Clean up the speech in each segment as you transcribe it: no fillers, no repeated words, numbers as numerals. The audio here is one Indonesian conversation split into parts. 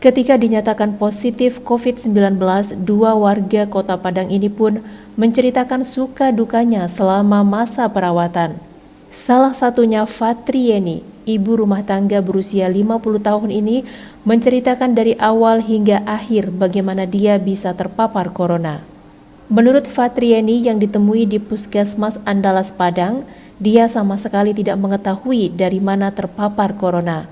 Ketika dinyatakan positif COVID-19, dua warga Kota Padang ini pun menceritakan suka dukanya selama masa perawatan. Salah satunya Fatrieni, ibu rumah tangga berusia 50 tahun ini, menceritakan dari awal hingga akhir bagaimana dia bisa terpapar corona. Menurut Fatrieni yang ditemui di Puskesmas Andalas Padang, dia sama sekali tidak mengetahui dari mana terpapar corona.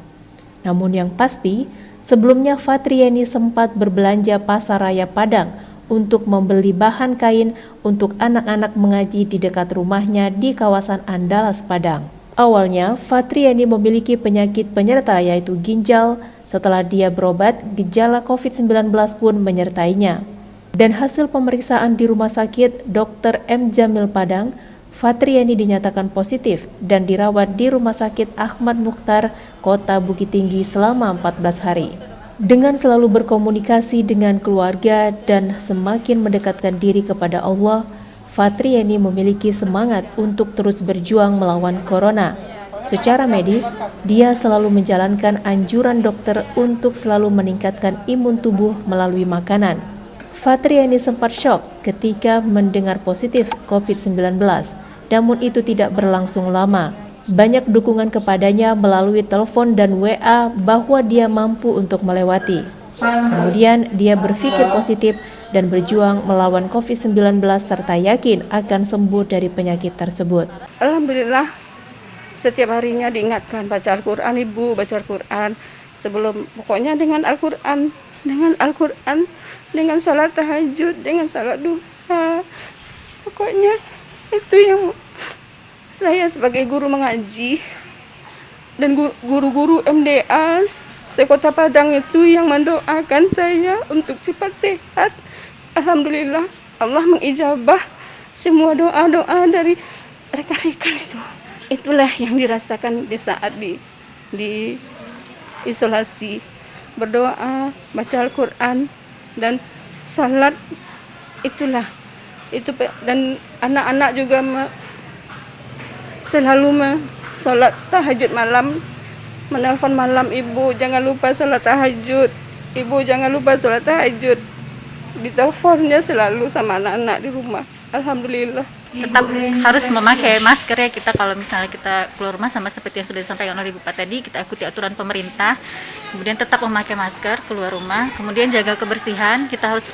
Namun yang pasti, sebelumnya Fatrieni sempat berbelanja pasar raya Padang untuk membeli bahan kain untuk anak-anak mengaji di dekat rumahnya di kawasan Andalas Padang. Awalnya, Fatrieni memiliki penyakit penyerta yaitu ginjal. Setelah dia berobat, gejala COVID-19 pun menyertainya. Dan hasil pemeriksaan di Rumah Sakit Dr. M. Jamil Padang, Fatrieni dinyatakan positif dan dirawat di Rumah Sakit Ahmad Mukhtar, Kota Bukit Tinggi selama 14 hari. Dengan selalu berkomunikasi dengan keluarga dan semakin mendekatkan diri kepada Allah, Fatrieni memiliki semangat untuk terus berjuang melawan corona. Secara medis, dia selalu menjalankan anjuran dokter untuk selalu meningkatkan imun tubuh melalui makanan. Fatrieni sempat syok ketika mendengar positif COVID-19. Namun itu tidak berlangsung lama. Banyak dukungan kepadanya melalui telepon dan WA bahwa dia mampu untuk melewati. Kemudian dia berpikir positif dan berjuang melawan COVID-19 serta yakin akan sembuh dari penyakit tersebut. Alhamdulillah, setiap harinya diingatkan baca Al-Quran, Ibu baca Al-Quran. Pokoknya dengan Al-Quran, dengan salat tahajud, dengan salat duha. Pokoknya itu yang saya sebagai guru mengaji dan guru-guru MDA se-Kota Padang itu yang mendoakan saya untuk cepat sehat. Alhamdulillah, Allah mengijabah semua doa-doa dari rekan-rekan itu. Itulah yang dirasakan di saat di isolasi. Berdoa, baca Al-Quran dan salat, itulah. Dan anak-anak juga selalu salat tahajud malam, menelpon malam, Ibu jangan lupa salat tahajud, Ibu jangan lupa salat tahajud. Diteleponnya selalu sama anak-anak di rumah. Alhamdulillah. Tetap harus memakai masker ya kita kalau misalnya kita keluar rumah, sama seperti yang sudah disampaikan oleh Ibu Pak tadi, kita ikuti aturan pemerintah. Kemudian tetap memakai masker keluar rumah, kemudian jaga kebersihan, kita harus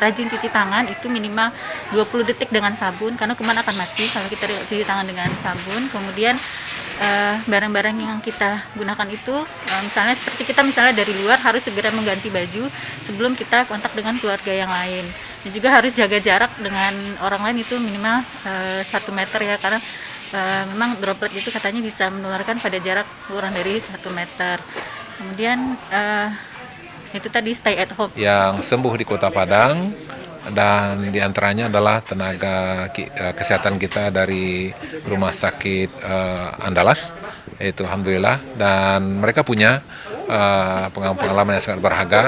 rajin cuci tangan, itu minimal 20 detik dengan sabun karena kuman akan mati kalau kita cuci tangan dengan sabun. Kemudian barang-barang yang kita gunakan itu misalnya seperti kita dari luar harus segera mengganti baju sebelum kita kontak dengan keluarga yang lain. Dan juga harus jaga jarak dengan orang lain itu minimal 1 meter ya, karena memang droplet itu katanya bisa menularkan pada jarak kurang dari 1 meter. Kemudian itu tadi stay at home. Yang sembuh di Kota Padang dan diantaranya adalah tenaga kesehatan kita dari Rumah Sakit Andalas, itu alhamdulillah, dan mereka punya pengalaman yang sangat berharga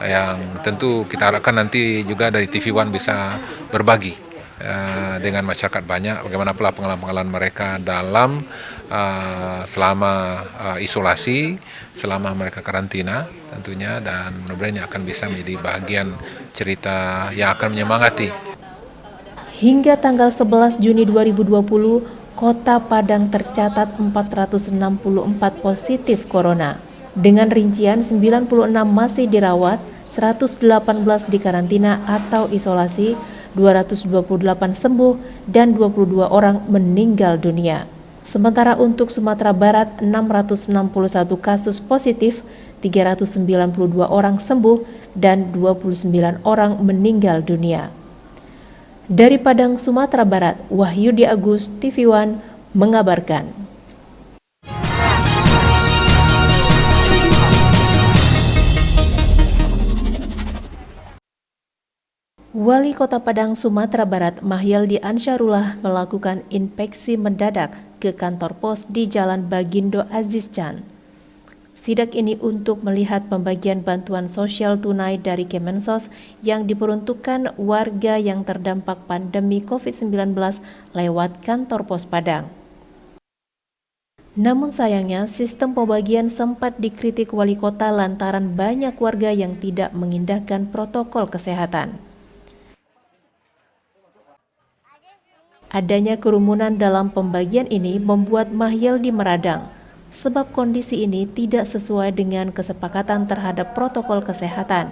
yang tentu kita harapkan nanti juga dari TV One bisa berbagi dengan masyarakat banyak bagaimana pula pengalaman mereka dalam selama isolasi, selama mereka karantina tentunya, dan mudah-mudahan akan bisa menjadi bagian cerita yang akan menyemangati. Hingga tanggal 11 Juni 2020, Kota Padang tercatat 464 positif corona. Dengan rincian 96 masih dirawat, 118 dikarantina atau isolasi, 228 sembuh, dan 22 orang meninggal dunia. Sementara untuk Sumatera Barat, 661 kasus positif, 392 orang sembuh, dan 29 orang meninggal dunia. Dari Padang, Sumatera Barat, Wahyudi Agus, TV One, mengabarkan. Wali Kota Padang, Sumatera Barat, Mahyaldi Ansyarullah melakukan inspeksi mendadak ke kantor pos di Jalan Bagindo Azizcan. Sidak ini untuk melihat pembagian bantuan sosial tunai dari Kemensos yang diperuntukkan warga yang terdampak pandemi COVID-19 lewat kantor pos Padang. Namun sayangnya, sistem pembagian sempat dikritik wali kota lantaran banyak warga yang tidak mengindahkan protokol kesehatan. Adanya kerumunan dalam pembagian ini membuat Mahyaldi meradang, sebab kondisi ini tidak sesuai dengan kesepakatan terhadap protokol kesehatan.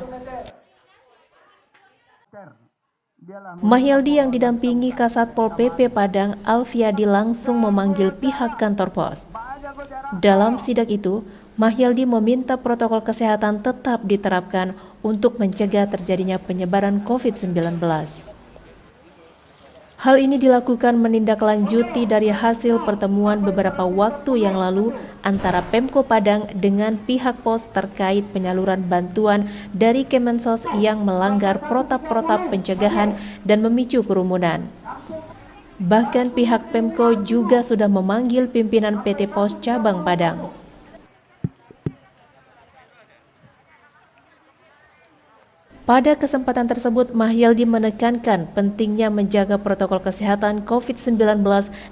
Mahyaldi yang didampingi Kasatpol PP Padang, Alfiadi, langsung memanggil pihak kantor pos. Dalam sidak itu, Mahyaldi meminta protokol kesehatan tetap diterapkan untuk mencegah terjadinya penyebaran COVID-19. Hal ini dilakukan menindaklanjuti dari hasil pertemuan beberapa waktu yang lalu antara Pemko Padang dengan pihak pos terkait penyaluran bantuan dari Kemensos yang melanggar protap-protap pencegahan dan memicu kerumunan. Bahkan pihak Pemko juga sudah memanggil pimpinan PT Pos Cabang Padang. Pada kesempatan tersebut, Mahyaldi menekankan pentingnya menjaga protokol kesehatan COVID-19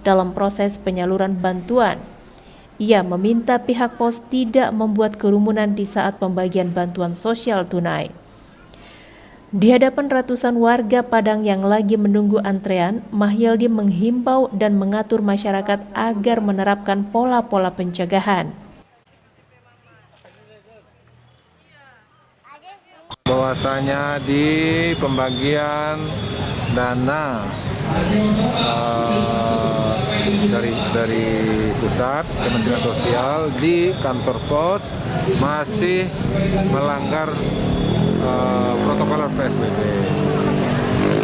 dalam proses penyaluran bantuan. Ia meminta pihak pos tidak membuat kerumunan di saat pembagian bantuan sosial tunai. Di hadapan ratusan warga Padang yang lagi menunggu antrean, Mahyaldi menghimbau dan mengatur masyarakat agar menerapkan pola-pola pencegahan. Bahwasanya di pembagian dana dari pusat Kementerian Sosial di kantor pos masih melanggar protokol PSBB.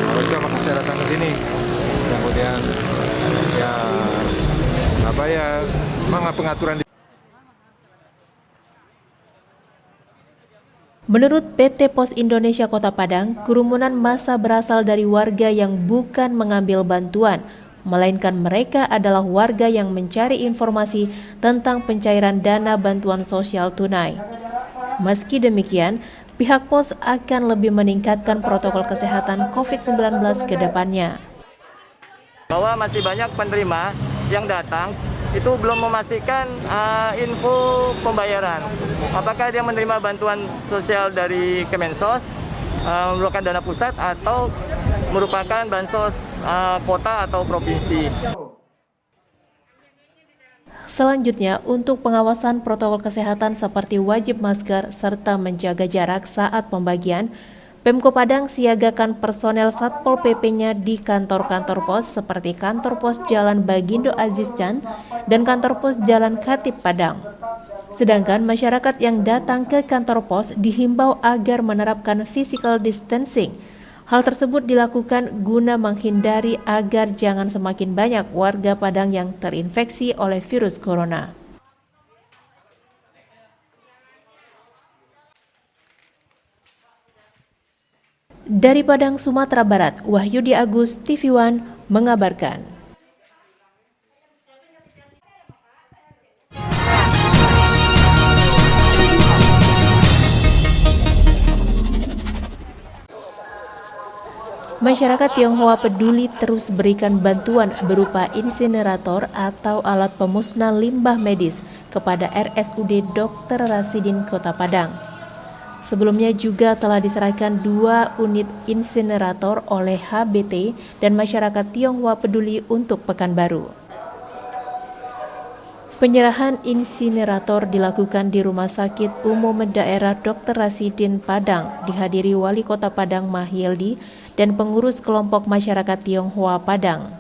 Harusnya makanya saya datang ke sini. Kemudian memang pengaturan. Menurut PT Pos Indonesia Kota Padang, kerumunan massa berasal dari warga yang bukan mengambil bantuan, melainkan mereka adalah warga yang mencari informasi tentang pencairan dana bantuan sosial tunai. Meski demikian, pihak pos akan lebih meningkatkan protokol kesehatan COVID-19 ke depannya. Bahwa masih banyak penerima yang datang itu belum memastikan info pembayaran. Apakah dia menerima bantuan sosial dari Kemensos, merupakan dana pusat atau merupakan bansos kota atau provinsi. Selanjutnya, untuk pengawasan protokol kesehatan seperti wajib masker serta menjaga jarak saat pembagian, Pemko Padang siagakan personel Satpol PP-nya di kantor-kantor pos seperti kantor pos Jalan Bagindo Azizcan dan kantor pos Jalan Khatib Padang. Sedangkan masyarakat yang datang ke kantor pos dihimbau agar menerapkan physical distancing. Hal tersebut dilakukan guna menghindari agar jangan semakin banyak warga Padang yang terinfeksi oleh virus corona. Dari Padang, Sumatera Barat, Wahyudi Agus, TV One, mengabarkan. Masyarakat Tionghoa peduli terus berikan bantuan berupa insinerator atau alat pemusnah limbah medis kepada RSUD Dr. Rasidin Kota Padang. Sebelumnya juga telah diserahkan 2 unit insinerator oleh HBT dan masyarakat Tionghoa peduli untuk Pekanbaru. Penyerahan insinerator dilakukan di Rumah Sakit Umum Daerah Dr. Rasidin Padang, dihadiri Wali Kota Padang Mahyaldi dan pengurus kelompok masyarakat Tionghoa Padang.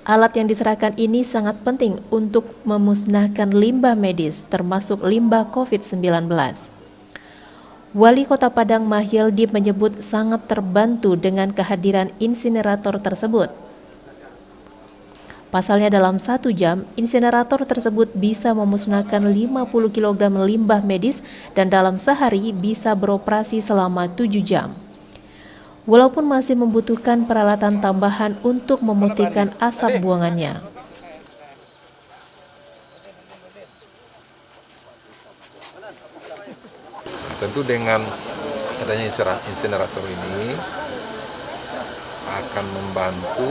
Alat yang diserahkan ini sangat penting untuk memusnahkan limbah medis, termasuk limbah COVID-19. Wali Kota Padang Mahyaldi menyebut sangat terbantu dengan kehadiran insinerator tersebut. Pasalnya dalam 1 jam, insinerator tersebut bisa memusnahkan 50 kg limbah medis dan dalam sehari bisa beroperasi selama 7 jam. Walaupun masih membutuhkan peralatan tambahan untuk memutihkan asap buangannya. Tentu dengan adanya insinerator ini akan membantu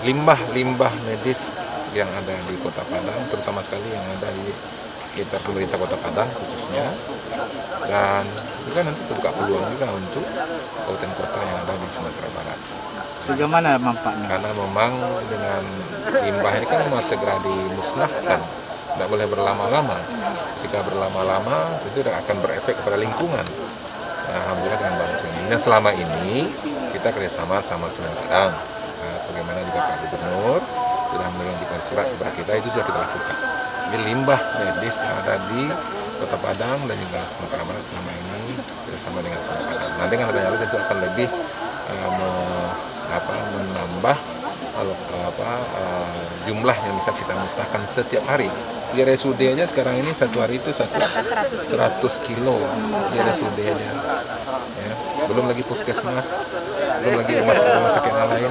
limbah medis yang ada di Kota Padang, terutama sekali yang ada di sekitar pemerintah Kota Padang khususnya, dan juga nanti terbuka peluang juga untuk kabupaten kota yang ada di Sumatera Barat. Sejauh mana manfaatnya? Karena memang dengan limbah ini kan harus segera dimusnahkan, tidak boleh berlama-lama. Ketika berlama-lama tentu akan berefek kepada lingkungan. Nah, alhamdulillah dengan bantuan ini. Dan selama ini kita kerjasama sama Semen Padang. Nah, sebagaimana juga Pak Gubernur sudah mengirimkan surat kepada kita, itu sudah kita lakukan. Jadi limbah medis yang ada di Kota Padang dan juga Sumatera Barat selama ini kerjasama dengan Semen Padang. Nah, dengan adanya itu tentu akan lebih menambah jumlah yang bisa kita musnahkan setiap hari. Di RSUD aja sekarang ini satu hari itu 100 kilo di RSUD-nya. Ya. Belum lagi puskesmas, belum lagi rumah sakit lain,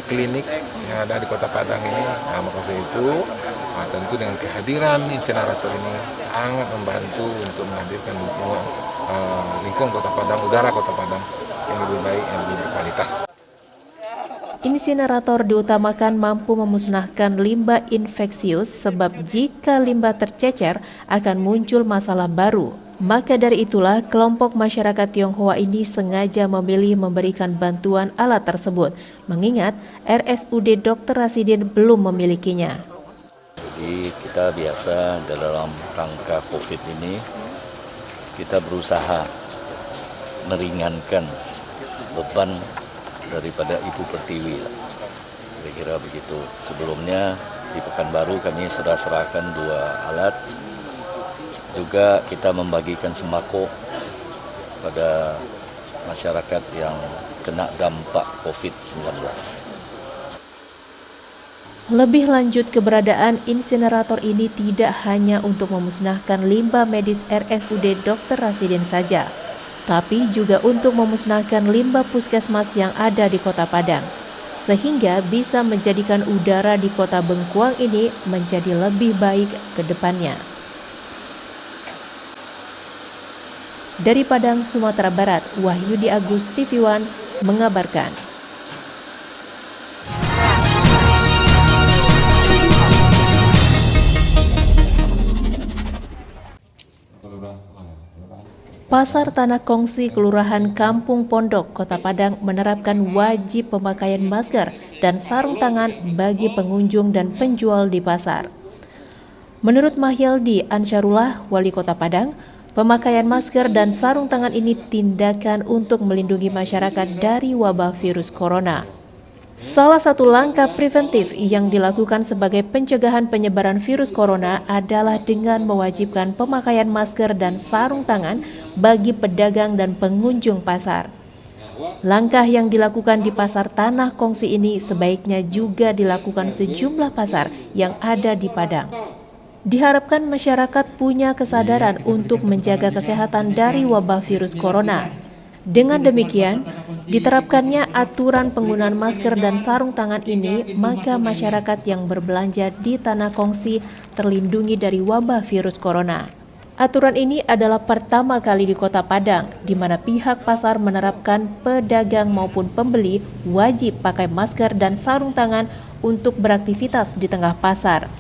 klinik yang ada di Kota Padang ini. Nah, maksud itu tentu dengan kehadiran insinerator ini sangat membantu untuk menghadirkan lingkungan Kota Padang, udara Kota Padang yang lebih baik, yang lebih berkualitas. Insinerator diutamakan mampu memusnahkan limbah infeksius sebab jika limbah tercecer akan muncul masalah baru. Maka dari itulah kelompok masyarakat Tionghoa ini sengaja memilih memberikan bantuan alat tersebut, mengingat RSUD Dr. Rasidin belum memilikinya. Jadi kita biasa dalam rangka COVID ini kita berusaha meringankan beban daripada Ibu Pertiwi, kira-kira begitu. Sebelumnya di Pekanbaru kami sudah serahkan 2 alat, juga kita membagikan sembako pada masyarakat yang kena dampak COVID-19. Lebih lanjut, keberadaan insinerator ini tidak hanya untuk memusnahkan limbah medis RSUD Dr. Rasidin saja, tapi juga untuk memusnahkan limbah puskesmas yang ada di Kota Padang, sehingga bisa menjadikan udara di Kota Bengkuang ini menjadi lebih baik ke depannya. Dari Padang, Sumatera Barat, Wahyudi Agus, TV One mengabarkan. Pasar Tanah Kongsi Kelurahan Kampung Pondok, Kota Padang menerapkan wajib pemakaian masker dan sarung tangan bagi pengunjung dan penjual di pasar. Menurut Mahyaldi Ansyarullah, Wali Kota Padang, pemakaian masker dan sarung tangan ini tindakan untuk melindungi masyarakat dari wabah virus corona. Salah satu langkah preventif yang dilakukan sebagai pencegahan penyebaran virus corona adalah dengan mewajibkan pemakaian masker dan sarung tangan bagi pedagang dan pengunjung pasar. Langkah yang dilakukan di Pasar Tanah Kongsi ini sebaiknya juga dilakukan sejumlah pasar yang ada di Padang. Diharapkan masyarakat punya kesadaran untuk menjaga kesehatan dari wabah virus corona. Dengan demikian, diterapkannya aturan penggunaan masker dan sarung tangan ini, maka masyarakat yang berbelanja di Tanah Kongsi terlindungi dari wabah virus corona. Aturan ini adalah pertama kali di Kota Padang, di mana pihak pasar menerapkan pedagang maupun pembeli wajib pakai masker dan sarung tangan untuk beraktivitas di tengah pasar.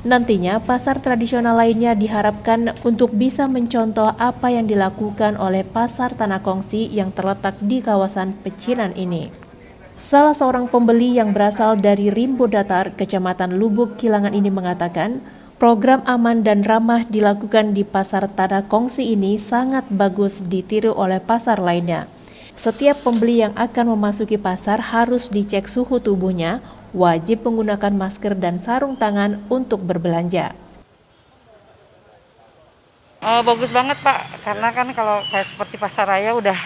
Nantinya, pasar tradisional lainnya diharapkan untuk bisa mencontoh apa yang dilakukan oleh Pasar Tanah Kongsi yang terletak di kawasan pecinan ini. Salah seorang pembeli yang berasal dari Rimbo Datar, Kecamatan Lubuk Kilangan ini mengatakan, program aman dan ramah dilakukan di Pasar Tanah Kongsi ini sangat bagus ditiru oleh pasar lainnya. Setiap pembeli yang akan memasuki pasar harus dicek suhu tubuhnya, wajib menggunakan masker dan sarung tangan untuk berbelanja. Bagus banget Pak, karena kan kalau kayak seperti pasar raya udah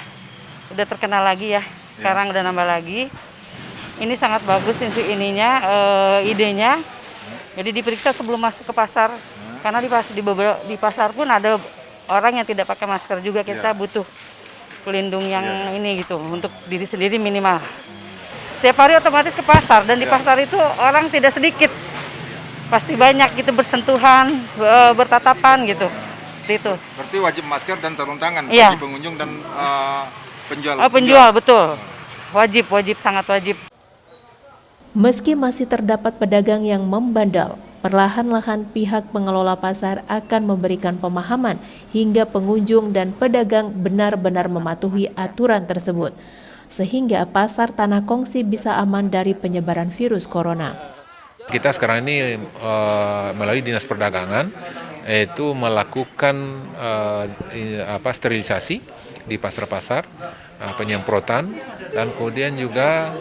terkenal lagi ya. Sekarang udah nambah lagi. ini sangat bagus idenya. Jadi diperiksa sebelum masuk ke pasar. Karena di pasar pun ada orang yang tidak pakai masker juga. Kita butuh pelindung yang ini gitu untuk diri sendiri minimal. Setiap hari otomatis ke pasar dan di pasar itu orang tidak sedikit. Pasti banyak gitu bersentuhan, bertatapan gitu. Seperti itu. Berarti wajib masker dan sarung tangan Iya. bagi pengunjung dan penjual. Penjual betul. Wajib, sangat wajib. Meski masih terdapat pedagang yang membandel, perlahan-lahan pihak pengelola pasar akan memberikan pemahaman hingga pengunjung dan pedagang benar-benar mematuhi aturan tersebut, sehingga pasar Tanah Kongsi bisa aman dari penyebaran virus corona. Kita sekarang ini melalui Dinas Perdagangan itu melakukan sterilisasi di pasar-pasar, penyemprotan, dan kemudian juga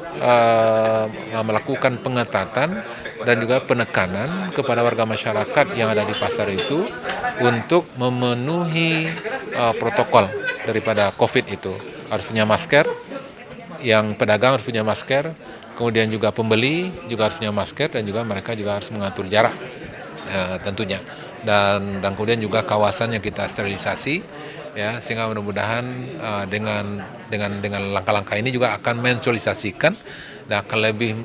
melakukan pengetatan dan juga penekanan kepada warga masyarakat yang ada di pasar itu untuk memenuhi protokol daripada COVID itu. Harus punya masker, yang pedagang harus punya masker, kemudian juga pembeli juga harus punya masker, dan juga mereka juga harus mengatur jarak tentunya. Dan kemudian juga kawasan yang kita sterilisasi, ya, sehingga mudah-mudahan dengan langkah-langkah ini juga akan mensosialisasikan dan akan lebih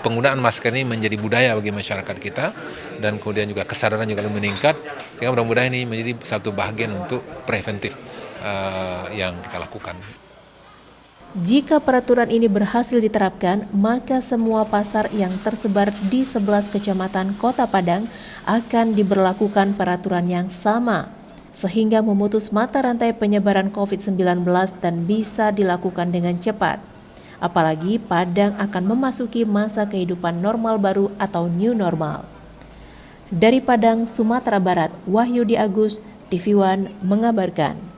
penggunaan masker ini menjadi budaya bagi masyarakat kita, dan kemudian juga kesadaran juga lebih meningkat, sehingga mudah-mudahan ini menjadi satu bagian untuk preventif yang kita lakukan. Jika peraturan ini berhasil diterapkan, maka semua pasar yang tersebar di 11 kecamatan Kota Padang akan diberlakukan peraturan yang sama, sehingga memutus mata rantai penyebaran COVID-19 dan bisa dilakukan dengan cepat. Apalagi Padang akan memasuki masa kehidupan normal baru atau new normal. Dari Padang, Sumatera Barat, Wahyudi Agus, TV One mengabarkan.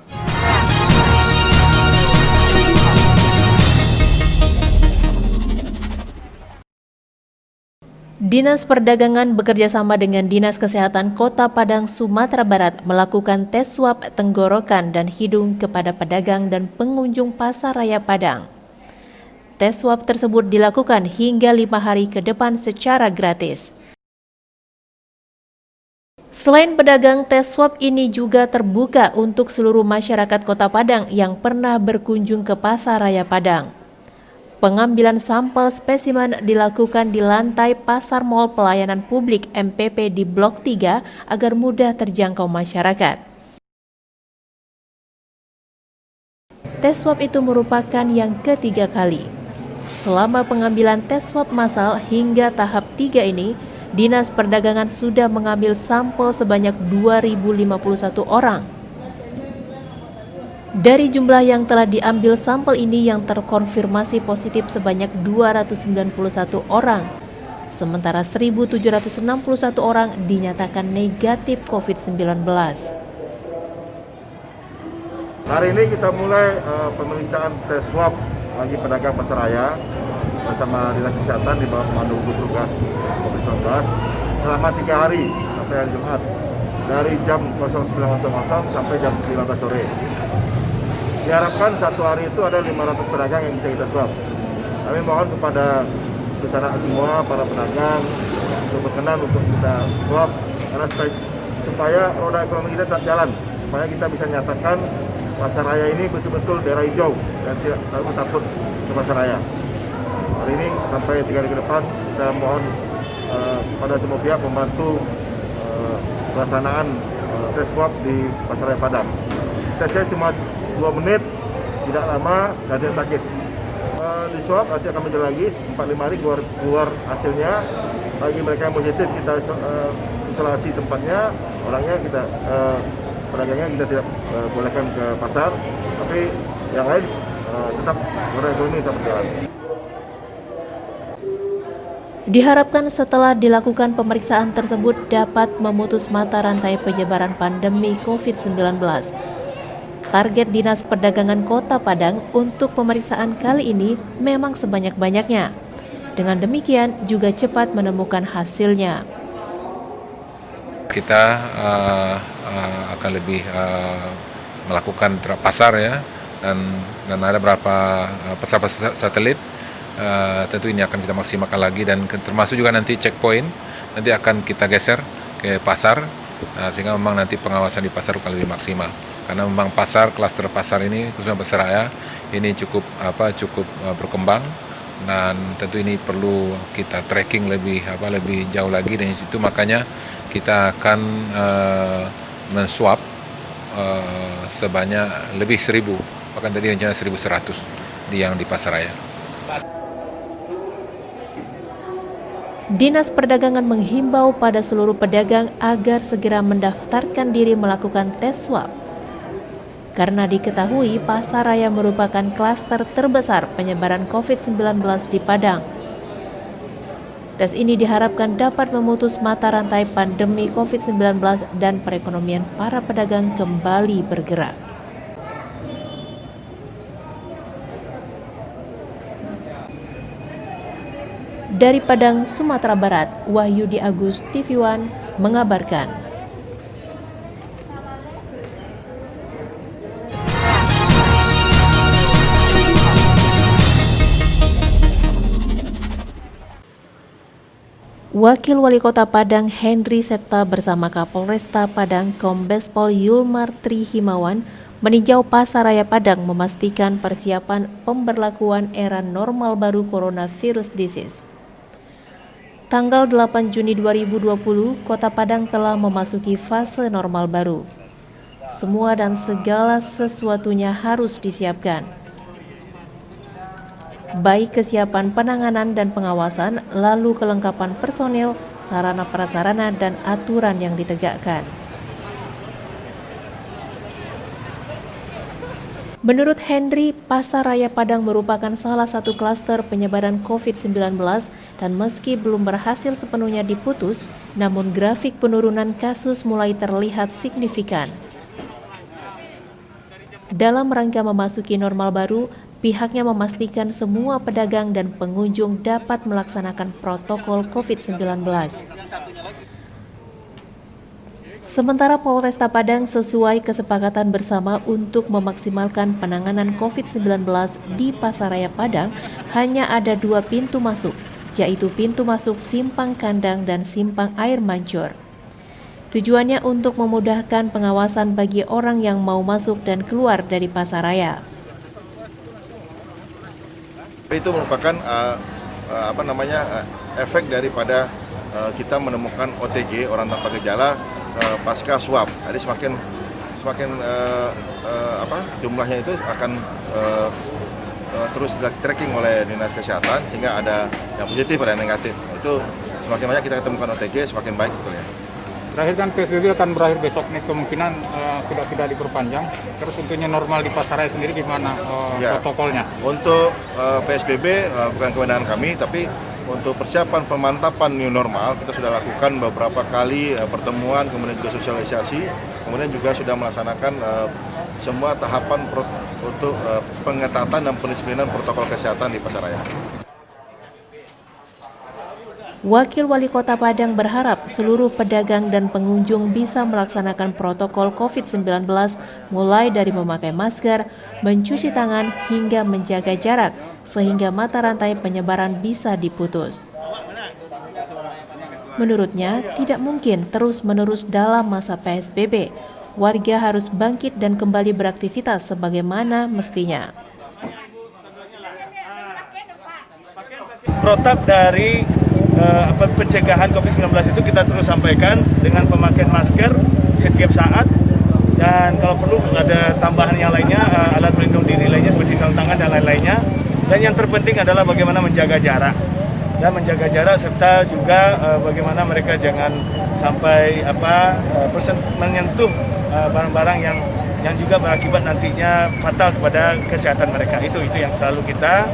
Dinas Perdagangan bekerjasama dengan Dinas Kesehatan Kota Padang, Sumatera Barat melakukan tes swab tenggorokan dan hidung kepada pedagang dan pengunjung Pasar Raya Padang. Tes swab tersebut dilakukan hingga 5 hari ke depan secara gratis. Selain pedagang, tes swab ini juga terbuka untuk seluruh masyarakat Kota Padang yang pernah berkunjung ke Pasar Raya Padang. Pengambilan sampel spesimen dilakukan di lantai Pasar Mall Pelayanan Publik MPP di Blok 3 agar mudah terjangkau masyarakat. Tes swab itu merupakan yang ketiga kali. Selama pengambilan tes swab massal hingga tahap 3 ini, Dinas Perdagangan sudah mengambil sampel sebanyak 2.051 orang. Dari jumlah yang telah diambil sampel ini yang terkonfirmasi positif sebanyak 291 orang, sementara 1.761 orang dinyatakan negatif COVID-19. Hari ini kita mulai pemeriksaan tes swab bagi pedagang pasar raya bersama Dinas Kesehatan di bawah Komando Gugus Tugas COVID-19 selama 3 hari sampai hari Jumat dari jam 09.00 sampai jam 19 sore. Diharapkan satu hari itu ada 500 pedagang yang bisa kita swab. Kami mohon kepada kesadaran semua para pedagang untuk berkenan untuk kita swab karena supaya roda ekonomi kita tetap jalan, supaya kita bisa nyatakan pasar raya ini betul-betul daerah hijau dan tidak terlalu takut ke pasar raya. Hari ini sampai 3 hari ke depan kita mohon pada semua pihak membantu pelaksanaan tes swab di Pasar Raya Padang. Tesnya cuma 2 menit, tidak lama, dan dia sakit. Di swab nanti akan menjalani lagi 4-5 hari keluar hasilnya. Bagi mereka yang positif kita isolasi tempatnya, orangnya kita pedagangnya kita tidak bolehkan ke pasar, tapi yang lain tetap roda ekonomi tetap berjalan. Diharapkan setelah dilakukan pemeriksaan tersebut dapat memutus mata rantai penyebaran pandemi COVID-19. Target Dinas Perdagangan Kota Padang untuk pemeriksaan kali ini memang sebanyak-banyaknya. Dengan demikian juga cepat menemukan hasilnya. Kita akan lebih melakukan pasar ya, dan ada beberapa pasar satelit tentu ini akan kita maksimalkan lagi, dan termasuk juga nanti checkpoint nanti akan kita geser ke pasar, sehingga memang nanti pengawasan di pasar akan lebih maksimal. Karena memang klaster pasar ini khususnya Pasaraya ini cukup berkembang, dan tentu ini perlu kita tracking lebih jauh lagi, dan itu makanya kita akan menswab sebanyak lebih 1.000, bahkan tadi rencana 1.100 yang di Pasaraya. Dinas Perdagangan menghimbau pada seluruh pedagang agar segera mendaftarkan diri melakukan tes swab. Karena diketahui Pasaraya merupakan klaster terbesar penyebaran COVID-19 di Padang. Tes ini diharapkan dapat memutus mata rantai pandemi COVID-19 dan perekonomian para pedagang kembali bergerak. Dari Padang, Sumatera Barat, Wahyudi Agus, TV One mengabarkan. Wakil Wali Kota Padang Henry Septa bersama Kapolresta Padang Kombes Pol Yulmar Tri Himawan meninjau Pasaraya Padang memastikan persiapan pemberlakuan era normal baru coronavirus disease. Tanggal 8 Juni 2020, Kota Padang telah memasuki fase normal baru. Semua dan segala sesuatunya harus disiapkan. Baik kesiapan penanganan dan pengawasan, lalu kelengkapan personil, sarana prasarana, dan aturan yang ditegakkan. Menurut Henry, Pasaraya Padang merupakan salah satu klaster penyebaran COVID-19 dan meski belum berhasil sepenuhnya diputus, namun grafik penurunan kasus mulai terlihat signifikan. Dalam rangka memasuki normal baru, pihaknya memastikan semua pedagang dan pengunjung dapat melaksanakan protokol COVID-19. Sementara Polresta Padang sesuai kesepakatan bersama untuk memaksimalkan penanganan COVID-19 di Pasaraya Padang, hanya ada 2 pintu masuk, yaitu pintu masuk Simpang Kandang dan Simpang Air Mancur. Tujuannya untuk memudahkan pengawasan bagi orang yang mau masuk dan keluar dari Pasaraya. Itu merupakan efek daripada kita menemukan OTG, orang tanpa gejala, pasca swab. Jadi semakin jumlahnya itu akan terus tracking oleh Dinas Kesehatan, sehingga ada yang positif ada yang negatif. Itu semakin banyak kita ketemukan OTG, semakin baik sebetulnya. Terakhir kan PSBB akan berakhir besok nih, kemungkinan sudah tidak diperpanjang. Terus untuknya normal di Pasaraya sendiri gimana protokolnya? Untuk PSBB bukan kewenangan kami, tapi untuk persiapan pemantapan new normal kita sudah lakukan beberapa kali pertemuan, kemudian juga sosialisasi, kemudian juga sudah melaksanakan semua tahapan untuk pengetatan dan pendisiplinan protokol kesehatan di Pasaraya. Wakil Wali Kota Padang berharap seluruh pedagang dan pengunjung bisa melaksanakan protokol COVID-19 mulai dari memakai masker, mencuci tangan, hingga menjaga jarak sehingga mata rantai penyebaran bisa diputus. Menurutnya, tidak mungkin terus-menerus dalam masa PSBB. Warga harus bangkit dan kembali beraktivitas sebagaimana mestinya. Protap dari pencegahan COVID-19 itu kita terus sampaikan dengan pemakaian masker setiap saat, dan kalau perlu ada tambahan yang lainnya, alat pelindung diri lainnya seperti sarung tangan dan lain-lainnya. Dan yang terpenting adalah bagaimana menjaga jarak serta juga bagaimana mereka jangan sampai menyentuh barang-barang yang juga berakibat nantinya fatal kepada kesehatan mereka. Itu yang selalu kita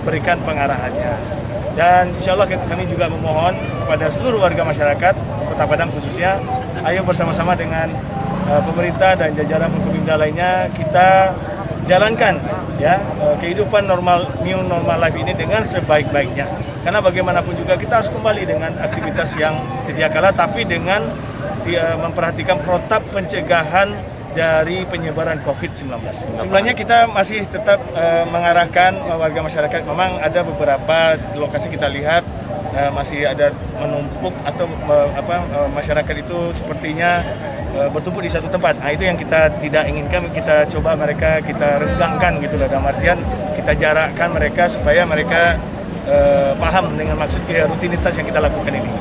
berikan pengarahannya. Dan insya Allah kami juga memohon kepada seluruh warga masyarakat Kota Padang khususnya, ayo bersama-sama dengan pemerintah dan jajaran Forkopimda lainnya kita jalankan kehidupan new normal life ini dengan sebaik-baiknya. Karena bagaimanapun juga kita harus kembali dengan aktivitas yang sedia kala, tapi dengan memperhatikan protap pencegahan dari penyebaran COVID-19. Sebenarnya kita masih tetap mengarahkan warga masyarakat. Memang ada beberapa lokasi kita lihat masih ada menumpuk atau masyarakat itu sepertinya bertumpuk di satu tempat. Nah, itu yang kita tidak inginkan. Kita coba mereka kita renggangkan gitu loh. Dalam artian kita jarakkan mereka supaya mereka paham dengan maksud rutinitas yang kita lakukan ini.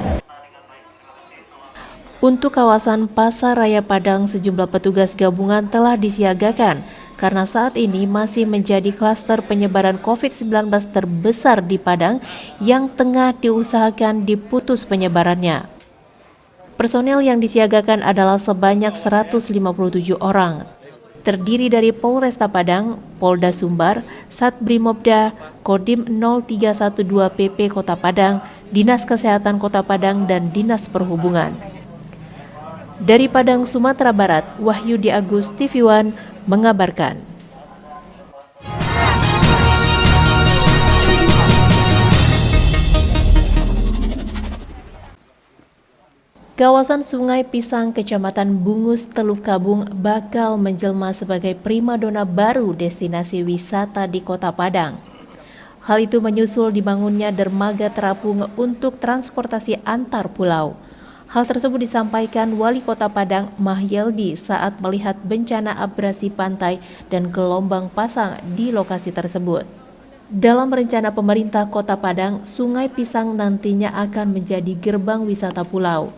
Untuk kawasan Pasar Raya Padang, sejumlah petugas gabungan telah disiagakan karena saat ini masih menjadi klaster penyebaran COVID-19 terbesar di Padang yang tengah diusahakan diputus penyebarannya. Personel yang disiagakan adalah sebanyak 157 orang, terdiri dari Polresta Padang, Polda Sumbar, Satbrimobda, Kodim 0312 PP Kota Padang, Dinas Kesehatan Kota Padang, dan Dinas Perhubungan. Dari Padang, Sumatera Barat, Wahyudi Agus, TV One mengabarkan. Kawasan Sungai Pisang, Kecamatan Bungus, Teluk Kabung bakal menjelma sebagai primadona baru destinasi wisata di Kota Padang. Hal itu menyusul dibangunnya dermaga terapung untuk transportasi antar pulau. Hal tersebut disampaikan Wali Kota Padang Mahyeldi saat melihat bencana abrasi pantai dan gelombang pasang di lokasi tersebut. Dalam rencana pemerintah Kota Padang, Sungai Pisang nantinya akan menjadi gerbang wisata pulau,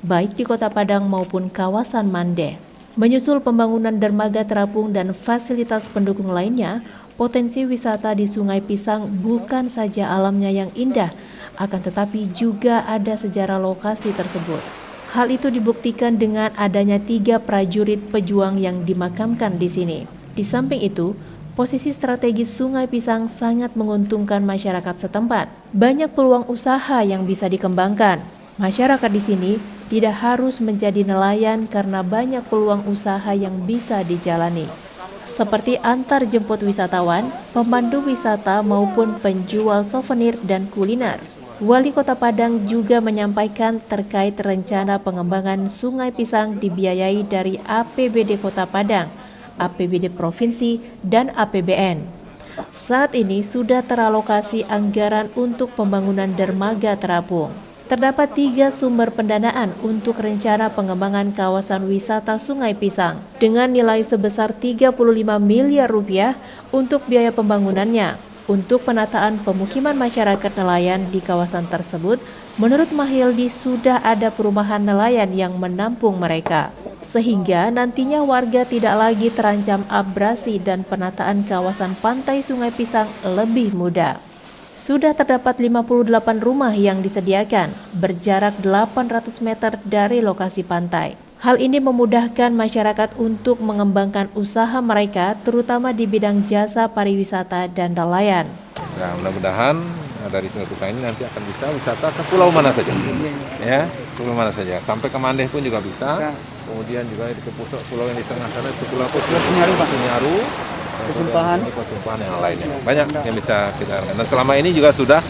baik di Kota Padang maupun kawasan Mande. Menyusul pembangunan dermaga terapung dan fasilitas pendukung lainnya, potensi wisata di Sungai Pisang bukan saja alamnya yang indah, akan tetapi juga ada sejarah lokasi tersebut. Hal itu dibuktikan dengan adanya 3 prajurit pejuang yang dimakamkan di sini. Di samping itu, posisi strategis Sungai Pisang sangat menguntungkan masyarakat setempat. Banyak peluang usaha yang bisa dikembangkan. Masyarakat di sini tidak harus menjadi nelayan karena banyak peluang usaha yang bisa dijalani, seperti antar jemput wisatawan, pemandu wisata maupun penjual souvenir dan kuliner. Wali Kota Padang juga menyampaikan terkait rencana pengembangan Sungai Pisang dibiayai dari APBD Kota Padang, APBD Provinsi, dan APBN. Saat ini sudah teralokasi anggaran untuk pembangunan dermaga terapung. Terdapat 3 sumber pendanaan untuk rencana pengembangan kawasan wisata Sungai Pisang dengan nilai sebesar 35 miliar rupiah untuk biaya pembangunannya. Untuk penataan pemukiman masyarakat nelayan di kawasan tersebut, menurut Mahyeldi sudah ada perumahan nelayan yang menampung mereka. Sehingga nantinya warga tidak lagi terancam abrasi dan penataan kawasan pantai Sungai Pisang lebih mudah. Sudah terdapat 58 rumah yang disediakan, berjarak 800 meter dari lokasi pantai. Hal ini memudahkan masyarakat untuk mengembangkan usaha mereka, terutama di bidang jasa pariwisata dan nelayan. Nah, mudah-mudahan dari Sungai Pisang ini nanti akan bisa wisata ke pulau mana saja, ya, pulau mana saja. Sampai ke Mandeh pun juga bisa. Kemudian juga di pulau yang di tengah sana itu pulau Punyaru, Ketumpahan yang lainnya. Banyak yang bisa kita lakukan. Dan selama ini juga sudah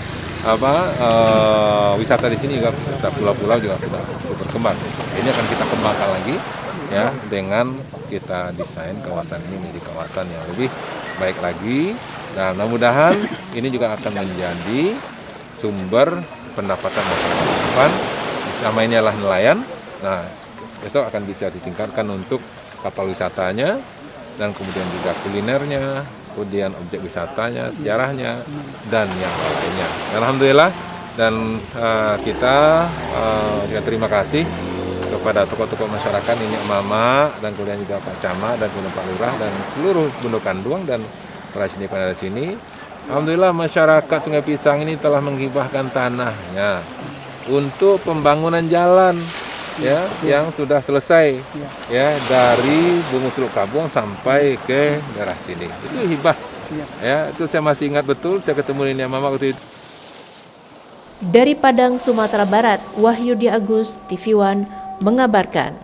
wisata di sini juga pulau-pulau juga sudah berkembang. Ini akan kita kembangkan lagi ya dengan kita desain kawasan ini menjadi kawasan yang lebih baik lagi, dan mudah-mudahan ini juga akan menjadi sumber pendapatan masyarakat. Selama ini adalah nelayan. Nah, besok akan bisa ditingkatkan untuk kapal wisatanya dan kemudian juga kulinernya, kemudian objek wisatanya, sejarahnya, dan yang lainnya. Alhamdulillah, dan kita terima kasih kepada tokoh-tokoh masyarakat, ini Mama, dan kemudian juga Pak Camat, dan kemudian Pak Lurah, dan seluruh Benduk Kanduang, dan para sini pada sini. Alhamdulillah, masyarakat Sungai Pisang ini telah menghibahkan tanahnya untuk pembangunan jalan, ya, yang sudah selesai, ya, dari Bungus Teluk Kabung sampai ke daerah sini. Itu hibah, ya, itu saya masih ingat betul. Saya ketemu ini Mama waktu itu. Dari Padang, Sumatera Barat, Wahyudi Agus, TV One mengabarkan.